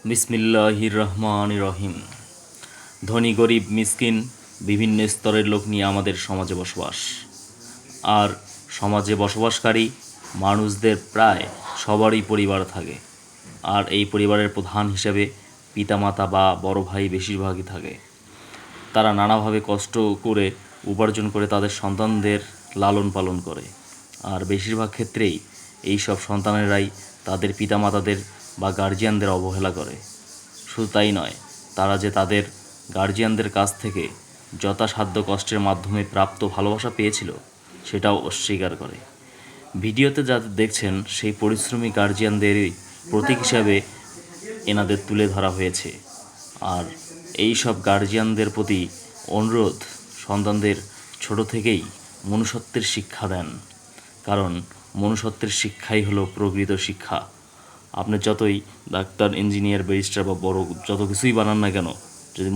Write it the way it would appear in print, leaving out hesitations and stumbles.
বিসমিল্লাহির রহমানির রহিম। ধনী গরিব মিসকিন বিভিন্ন স্তরের লোক নিয়ে আমাদের সমাজে বসবাস। আর সমাজে বসবাসকারী মানুষদের প্রায় সবারই পরিবার থাকে। আর এই পরিবারের প্রধান হিসেবে পিতামাতা বা বড় ভাই বেশিরভাগই থাকে। তারা নানাভাবে কষ্ট করে উপার্জন করে তাদের সন্তানদের লালন পালন করে। আর বেশিরভাগ ক্ষেত্রেই এই সব সন্তানেরাই তাদের পিতামাতাদের বা গার্জিয়ানদের অবহেলা করে। শুধু তাই নয়, তারা যে তাদের গার্জিয়ানদের কাছ থেকে যথাসাধ্য কষ্টের মাধ্যমে প্রাপ্ত ভালোবাসা পেয়েছিল সেটাও অস্বীকার করে। ভিডিওতে যাদের দেখছেন সেই পরিশ্রমী গার্জিয়ানদেরই প্রতীক হিসাবে এনাদের তুলে ধরা হয়েছে। আর এই সব গার্জিয়ানদের প্রতি অনুরোধ, সন্তানদের ছোট থেকেই মনুষ্যত্বের শিক্ষা দেন, কারণ মনুষ্যত্বের শিক্ষাই হলো প্রকৃত শিক্ষা। আপনি যতই ডাক্তার, ইঞ্জিনিয়ার, ব্যারিস্টার বা বড় যত কিছুই বানান না কেন, যদি